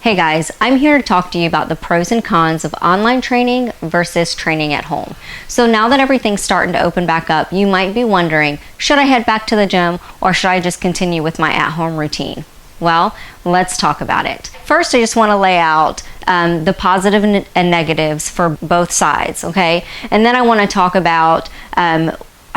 Hey guys, I'm here to talk to you about the pros and cons of online training versus training at home. So now that everything's starting to open back up, you might be wondering, should I head back to the gym or should I just continue with my at-home routine? Well, let's talk about it. First, I just want to lay out the positive and negatives for both sides, okay? And then I want to talk about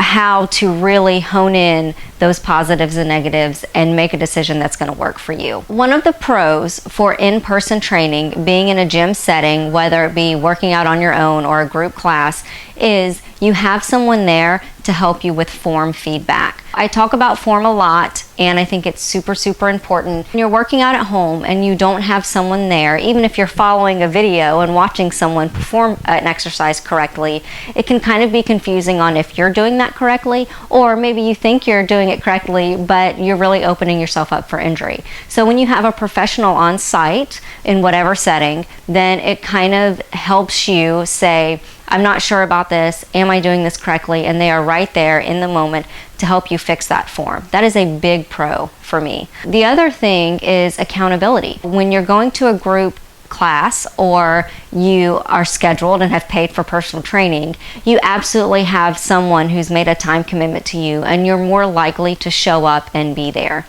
how to really hone in those positives and negatives and make a decision that's going to work for you. One of the pros for in-person training, being in a gym setting, whether it be working out on your own or a group class, is you have someone there to help you with form feedback. I talk about form a lot, and I think it's super important. When you're working out at home and you don't have someone there, even if you're following a video and watching someone perform an exercise correctly, it can kind of be confusing on if you're doing that correctly, or maybe you think you're doing it correctly, but you're really opening yourself up for injury. So when you have a professional on site in whatever setting, then it kind of helps you say, I'm not sure about this, am I doing this correctly? And they are right there in the moment to help you fix that form. That is a big pro for me. The other thing is accountability. When you're going to a group class or you are scheduled and have paid for personal training, you absolutely have someone who's made a time commitment to you, and you're more likely to show up and be there.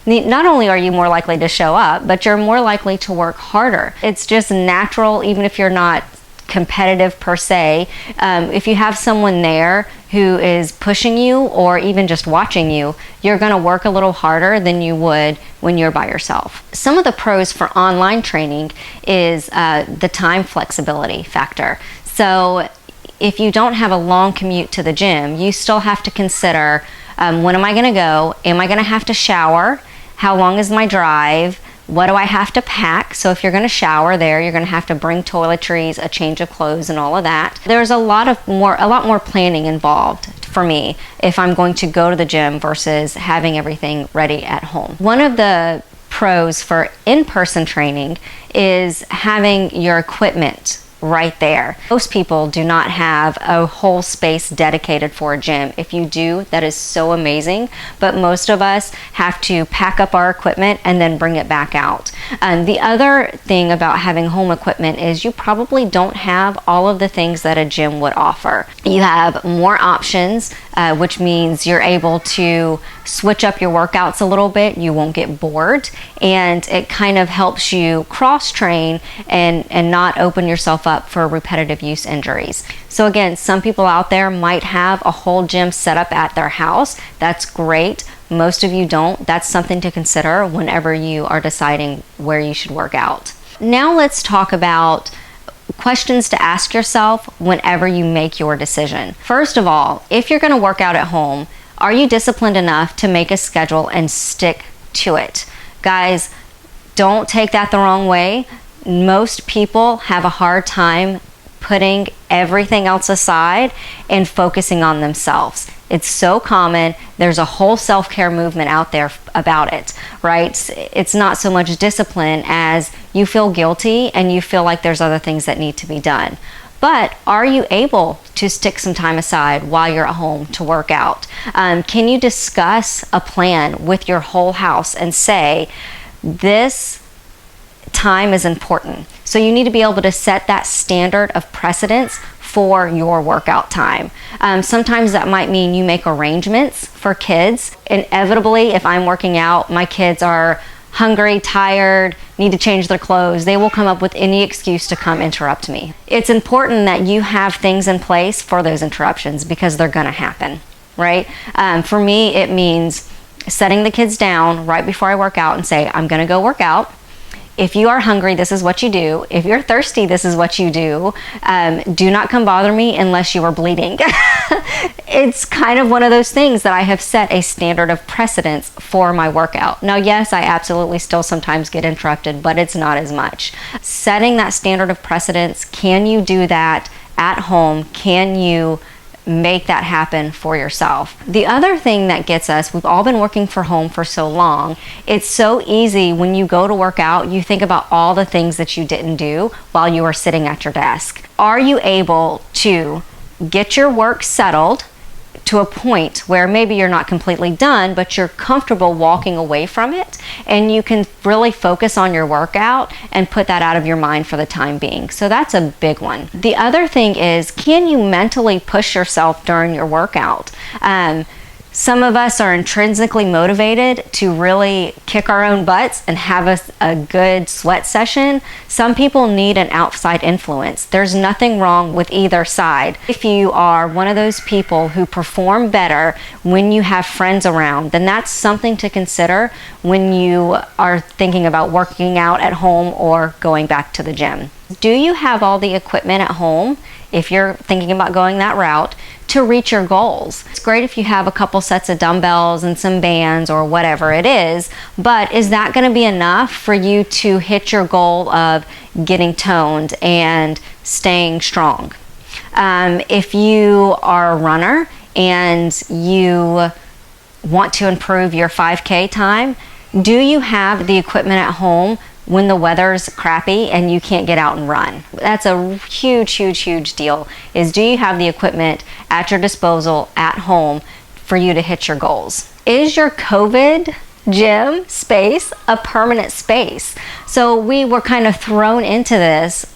Not only are you more likely to show up, but you're more likely to work harder. It's just natural, even if you're not competitive per se. If you have someone there who is pushing you or even just watching you, you're going to work a little harder than you would when you're by yourself. Some of the pros for online training is the time flexibility factor. So if you don't have a long commute to the gym, you still have to consider, when am I going to go? Am I going to have to shower? How long is my drive? What do I have to pack? So if you're going to shower there, you're going to have to bring toiletries, a change of clothes, and all of that. There's a lot more planning involved for me if I'm going to go to the gym versus having everything ready at home. One of the pros for in-person training is having your equipment right there. Most people do not have a whole space dedicated for a gym. If you do, that is so amazing, but most of us have to pack up our equipment and then bring it back out. The other thing about having home equipment is you probably don't have all of the things that a gym would offer. You have more options, which means you're able to switch up your workouts a little bit. You won't get bored, and it kind of helps you cross-train and not open yourself up for repetitive use injuries. So again, some people out there might have a whole gym set up at their house. That's great. Most of you don't. That's something to consider whenever you are deciding where you should work out. Now let's talk about questions to ask yourself whenever you make your decision. First of all, if you're going to work out at home, are you disciplined enough to make a schedule and stick to it? Guys, don't take that the wrong way. Most people have a hard time putting everything else aside and focusing on themselves. It's so common. There's a whole self-care movement out there about it, right? It's not so much discipline as you feel guilty and you feel like there's other things that need to be done. But are you able to stick some time aside while you're at home to work out? Can you discuss a plan with your whole house and say, this time is important? So you need to be able to set that standard of precedence for your workout time. Sometimes that might mean you make arrangements for kids. Inevitably, if I'm working out, my kids are hungry, tired, need to change their clothes, they will come up with any excuse to come interrupt me. It's important that you have things in place for those interruptions because they're gonna happen, right? For me, it means setting the kids down right before I work out and say, I'm gonna go work out. If you are hungry, this is what you do. If you're thirsty, this is what you do. Do not come bother me unless you are bleeding. It's kind of one of those things that I have set a standard of precedence for my workout. Now, yes, I absolutely still sometimes get interrupted, but it's not as much. Setting that standard of precedence, can you do that at home? Can you make that happen for yourself? The other thing that gets us, we've all been working from home for so long, it's so easy when you go to work out, you think about all the things that you didn't do while you were sitting at your desk. Are you able to get your work settled, to a point where maybe you're not completely done, but you're comfortable walking away from it, and you can really focus on your workout and put that out of your mind for the time being. So that's a big one. The other thing is, can you mentally push yourself during your workout? Some of us are intrinsically motivated to really kick our own butts and have a good sweat session. Some people need an outside influence. There's nothing wrong with either side. If you are one of those people who perform better when you have friends around, then that's something to consider when you are thinking about working out at home or going back to the gym. Do you have all the equipment at home, if you're thinking about going that route, to reach your goals? It's great if you have a couple sets of dumbbells and some bands or whatever it is, but is that going to be enough for you to hit your goal of getting toned and staying strong? If you are a runner and you want to improve your 5K time, do you have the equipment at home when the weather's crappy and you can't get out and run? That's a huge deal, is do you have the equipment at your disposal at home for you to hit your goals? Is your COVID gym space a permanent space? So we were kind of thrown into this,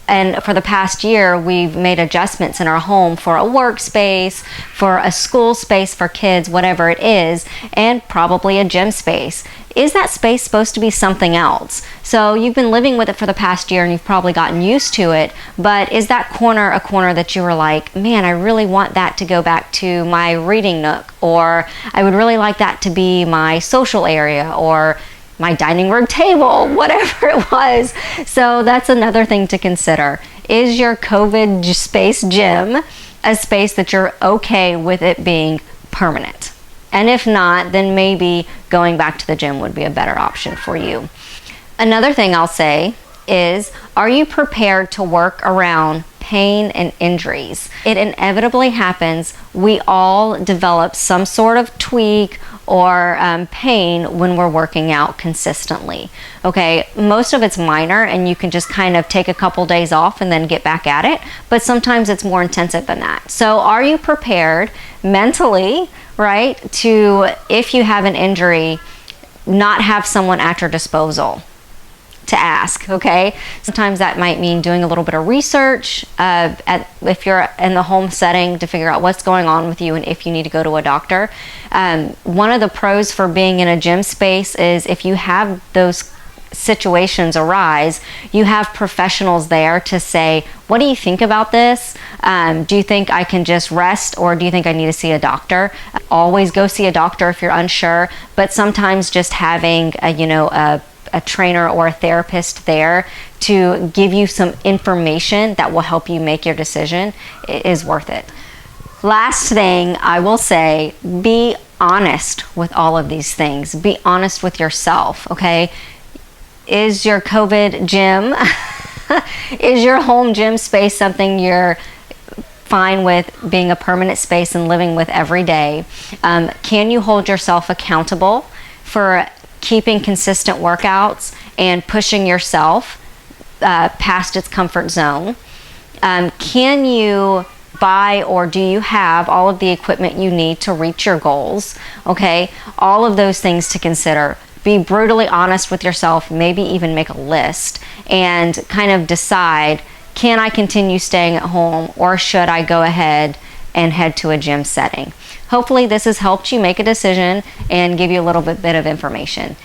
and for the past year, we've made adjustments in our home for a workspace, for a school space for kids, whatever it is, and probably a gym space. Is that space supposed to be something else? So you've been living with it for the past year and you've probably gotten used to it, but is that corner a corner that you were like, man, I really want that to go back to my reading nook, or I would really like that to be my social area, or my dining room table, whatever it was. So that's another thing to consider. Is your COVID space gym a space that you're okay with it being permanent? And if not, then maybe going back to the gym would be a better option for you. Another thing I'll say is, are you prepared to work around pain and injuries? It inevitably happens. We all develop some sort of tweak or pain when we're working out consistently. Okay, most of it's minor and you can just kind of take a couple days off and then get back at it, but sometimes it's more intensive than that. So are you prepared mentally, right, to, if you have an injury, not have someone at your disposal to ask? Okay, sometimes that might mean doing a little bit of research if you're in the home setting to figure out what's going on with you and if you need to go to a doctor. One of the pros for being in a gym space is, if you have those situations arise, you have professionals there to say, what do you think about this? Do you think I can just rest, or do you think I need to see a doctor? Always go see a doctor if you're unsure, but sometimes just having a trainer or a therapist there to give you some information that will help you make your decision is worth it. Last thing I will say, be honest with all of these things. Be honest with yourself, okay? Is your COVID gym, is your home gym space something you're fine with being a permanent space and living with every day? Can you hold yourself accountable for keeping consistent workouts and pushing yourself past its comfort zone? Can you buy, or do you have all of the equipment you need to reach your goals? Okay, all of those things to consider. Be brutally honest with yourself, maybe even make a list and kind of decide, can I continue staying at home, or should I go ahead and head to a gym setting? Hopefully this has helped you make a decision and give you a little bit of information.